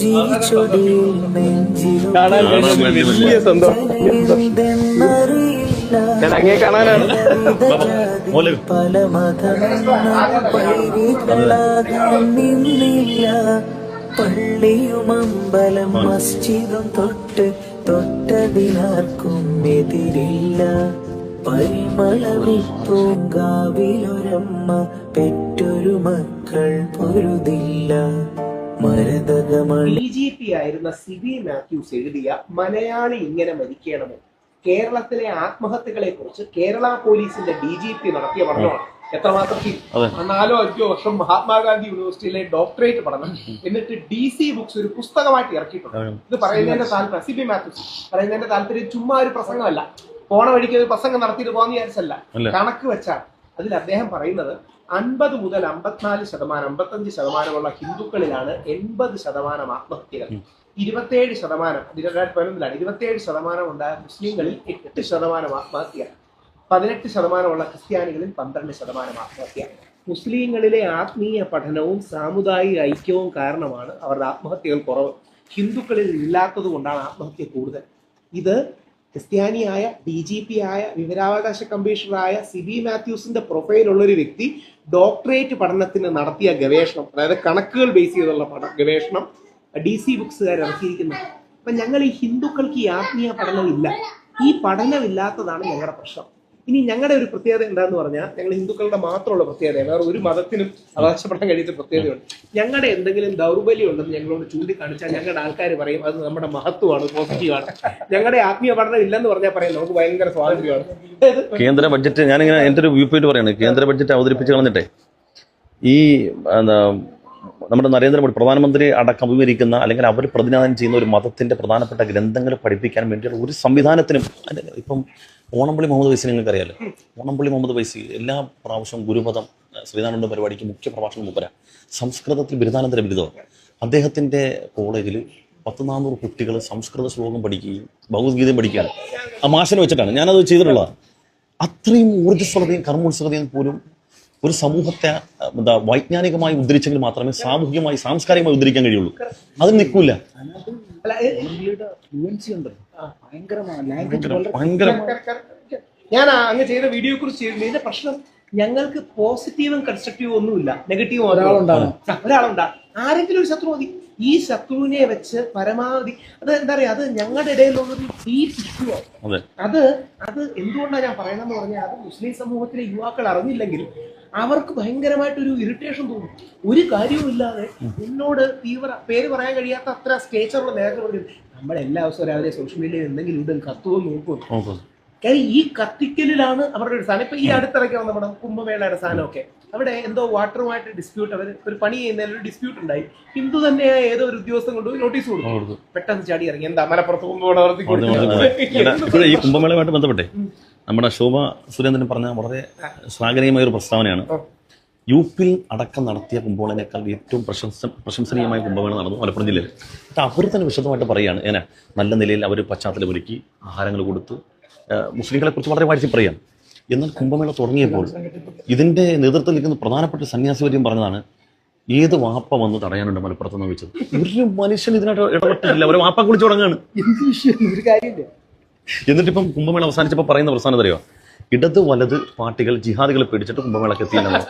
ചിരിച്ചൊടിയിൽ നെഞ്ചിലും വലിയ സന്തോഷം. ഞാൻ അങ്ങേ കാണാനാണ്. പല മതങ്ങളാകാൻ നിന്നില്ല. പള്ളിയും അമ്പലം മസ്ജിദും തൊട്ടതിനാർക്കും എതിരില്ല. പരിമളമിപ്പൂങ്കാവിലൊരമ്മ പെറ്റൊരു മക്കൾ പൊരുതില്ല. DGP ആയിരുന്ന സിബി മാത്യൂസ് എഴുതിയ മലയാളി ഇങ്ങനെ മരിക്കണമോ, കേരളത്തിലെ ആത്മഹത്യകളെ കുറിച്ച് കേരള പോലീസിന്റെ DGP നടത്തിയ പഠനമാണ്. എത്രമാത്രം 4-5 വർഷം മഹാത്മാഗാന്ധി യൂണിവേഴ്സിറ്റിയിലെ ഡോക്ടറേറ്റ് പഠനം, എന്നിട്ട് DC ബുക്സ് ഒരു പുസ്തകമായിട്ട് ഇറക്കിയിട്ടുണ്ട്. ഇത് പറയുന്നതിന്റെ താല്പര്യം, സിബി മാത്യൂസ് പറയുന്നതിന്റെ താല്പര്യം ചുമ്മാ ഒരു പ്രസംഗമല്ല, പോണ വഴിക്ക് ഒരു പ്രസംഗം നടത്തിയിട്ട് പോകാന്ന് വിചാരിച്ചല്ല, കണക്ക് വെച്ചാൽ അതിൽ അദ്ദേഹം പറയുന്നത് 50 മുതൽ 54%, 55% ഹിന്ദുക്കളിലാണ് 80% ആത്മഹത്യകൾ. 27%, 27% ഉണ്ടായ മുസ്ലിങ്ങളിൽ 8% ആത്മഹത്യ, 18% ക്രിസ്ത്യാനികളിൽ 12% ആത്മഹത്യ. മുസ്ലിങ്ങളിലെ ആത്മീയ പഠനവും സാമുദായിക ഐക്യവും കാരണമാണ് അവരുടെ ആത്മഹത്യകൾ കുറവ്. ഹിന്ദുക്കളിൽ ഇല്ലാത്തത് കൊണ്ടാണ് ആത്മഹത്യ കൂടുതൽ. ഇത് ക്രിസ്ത്യാനിയായ DGP ആയ വിവരാവകാശ കമ്മീഷണറായ സിബി മാത്യൂസിന്റെ പ്രൊഫൈലുള്ള ഒരു വ്യക്തി ഡോക്ടറേറ്റ് പഠനത്തിന് നടത്തിയ ഗവേഷണം, അതായത് കണക്കുകൾ ബേസ് ചെയ്തുള്ള ഗവേഷണം DC ബുക്സുകാർ ഇറക്കിയിരിക്കുന്നത്. അപ്പൊ ഞങ്ങൾ ഈ ഹിന്ദുക്കൾക്ക് ഈ ആത്മീയ പഠനമില്ല, ഈ പഠനമില്ലാത്തതാണ് ഞങ്ങളുടെ പ്രശ്നം. ഇനി ഞങ്ങളുടെ ഒരു പ്രത്യേകത എന്താന്ന് പറഞ്ഞാൽ, ഞങ്ങൾ ഹിന്ദുക്കളുടെ മാത്രമുള്ള പ്രത്യേകത, വേറെ ഒരു മതത്തിനും അവകാശപ്പെടാൻ കഴിയുന്ന പ്രത്യേകതയുണ്ട്. ഞങ്ങളുടെ എന്തെങ്കിലും ദൗർബല്യം ഉണ്ടെന്ന് ഞങ്ങളോട് ചൂണ്ടിക്കാണിച്ചാൽ ഞങ്ങളുടെ ആൾക്കാർ പറയും അത് നമ്മുടെ മഹത്വമാണ്, പോസിറ്റീവാണ്. ഞങ്ങളുടെ ആത്മീയ പഠനം ഇല്ലെന്ന് പറഞ്ഞാൽ പറയും നമുക്ക് ഭയങ്കര സ്വാതന്ത്ര്യമാണ്. കേന്ദ്ര ബഡ്ജറ്റ്, ഞാനിങ്ങനെ എന്റെ ഒരു വ്യൂ പോയിന്റ് പറയാണ്, കേന്ദ്ര ബഡ്ജറ്റ് അവതരിപ്പിച്ച് കളഞ്ഞിട്ടേ ഈ നമ്മുടെ നരേന്ദ്രമോദി പ്രധാനമന്ത്രി അടക്കം അഭിമുഖീകരിക്കുന്ന അല്ലെങ്കിൽ അവർ പ്രതിനിധാനം ചെയ്യുന്ന ഒരു മതത്തിന്റെ പ്രധാനപ്പെട്ട ഗ്രന്ഥങ്ങൾ പഠിപ്പിക്കാൻ വേണ്ടിയുള്ള ഒരു സംവിധാനത്തിനും, ഇപ്പം ഓണംപള്ളി മുഹമ്മദ് ഫൈസി നിങ്ങൾക്കറിയാലോ, ഓണംപള്ളി മുഹമ്മദ് ഫൈസി എല്ലാ പ്രാവശ്യവും ഗുരുപദം ശ്രീനാരായണ പരിപാടിക്ക് മുഖ്യ പ്രഭാഷണം മുപ്പര സംസ്കൃതത്തിൽ ബിരുദാനന്തര ബിരുദമാണ്. അദ്ദേഹത്തിന്റെ കോളേജിൽ 100-400 കുട്ടികൾ സംസ്കൃത ശ്ലോകം പഠിക്കുകയും ഭഗവത്ഗീതയും പഠിക്കുകയാണ്. ആ മാഷിനെ വെച്ചിട്ടാണ് ഞാനത് ചെയ്തിട്ടുള്ളത്. അത്രയും ഊർജ്ജസ്വലതയും കർമ്മോത്സുകതയും പോലും ഒരു സമൂഹത്തെ വൈജ്ഞാനികമായി ഉദ്ധരിച്ചെങ്കിൽ മാത്രമേ സാമൂഹികമായി സാംസ്കാരികമായി ഉദ്ധരിക്കാൻ കഴിയുള്ളൂ. അത് നിൽക്കൂല. ഞാൻ അങ്ങ് ചെയ്ത വീഡിയോയെ കുറിച്ച് ഇതിന്റെ പ്രശ്നം, ഞങ്ങൾക്ക് പോസിറ്റീവും കൺസ്ട്രക്റ്റീവും ഒന്നുമില്ല, നെഗറ്റീവും ഒരാളുണ്ടാവും. ആരെങ്കിലും ഒരു ശത്രു മതി. ഈ ശത്രുവിനെ വെച്ച് പരമാവധി അത് എന്താ പറയാ, അത് ഞങ്ങളുടെ ഇടയിലുള്ളൊരു ഡീപ് ഇഷ്യൂ ആണ്. അത് എന്തുകൊണ്ടാണ് ഞാൻ പറയുന്നതെന്ന് പറഞ്ഞാൽ, അത് മുസ്ലിം സമൂഹത്തിലെ യുവാക്കൾ അറിഞ്ഞില്ലെങ്കിൽ അവർക്ക് ഭയങ്കരമായിട്ടൊരു ഇറിറ്റേഷൻ തോന്നും. ഒരു കാര്യവും ഇല്ലാതെ എന്നോട് തീവ്ര പേര് പറയാൻ കഴിയാത്ത അത്ര സ്റ്റേച്ചറുള്ള നേതാക്കളുണ്ട്. നമ്മളെല്ലാ ദിവസവും രാവിലെ സോഷ്യൽ മീഡിയയിൽ എന്തെങ്കിലും ഇടും, കത്തുവും നോക്കും. കാര്യം ഈ കത്തിക്കലിലാണ് അവരുടെ ഒരു സാധനം. ഇപ്പൊ ഈ അടുത്തിറക്കി വന്ന നമ്മുടെ കുംഭമേളയുടെ സാധനമൊക്കെ, അവിടെ എന്തോ വാട്ടറുമായിട്ട് ഡിസ്പ്യൂട്ട്, അവർ ഒരു പണി ചെയ്യുന്നതിൽ ഒരു ഡിസ്പ്യൂട്ട് ഉണ്ടായി. ഹിന്ദു തന്നെ ഏതോ ഒരു ഉദ്യോഗസ്ഥൻ കൊണ്ടുപോയി നോട്ടീസ് കൊടുത്തു. പെട്ടെന്ന് ചാടി ഇറങ്ങി, എന്താ മലപ്പുറത്ത് ഈ കുംഭമേളയുമായിട്ട് ബന്ധപ്പെട്ടേ നമ്മുടെ ശോഭ സുരേന്ദ്രൻ പറഞ്ഞ വളരെ ശ്ലാഘനീയമായ ഒരു പ്രസ്താവനയാണ്. UP-ൽ അടക്കം നടത്തിയ കുംഭമേളനേക്കാൾ ഏറ്റവും പ്രശംസനീയമായ കുംഭമേള നടന്നു മലപ്പുറം ജില്ലയിൽ. അവർ തന്നെ വിശദമായിട്ട് പറയുകയാണ്, നല്ല നിലയിൽ അവർ പശ്ചാത്തലം ഒരുക്കി, ആഹാരങ്ങൾ കൊടുത്തു, മുസ്ലിങ്ങളെ കുറിച്ച് വളരെ വാഴ്ത്തി പറയാം. എന്നാൽ കുംഭമേള തുടങ്ങിയപ്പോൾ ഇതിന്റെ നേതൃത്വത്തിൽ നിൽക്കുന്ന പ്രധാനപ്പെട്ട സന്യാസിവര്യം പറഞ്ഞതാണ്, ഏത് വാപ്പ വന്ന് തടയാനുണ്ട് മലപ്പുറത്തെന്ന് വെച്ചത്. ഒരു മനുഷ്യൻ ഇതിനായിട്ട് ഇടപെട്ടില്ല, ഒരു വാപ്പ കുളിച്ച് തുടങ്ങാണ്. എന്നിട്ടിപ്പം കുംഭമേള അവസാനിച്ചപ്പോൾ പറയുന്ന പ്രസ്ഥാനം അറിയോ, ഇടത് വലത് പാർട്ടികൾ ജിഹാദികളെ പേടിച്ചിട്ട് കുംഭമേളക്ക് എത്തിയില്ലെന്ന്.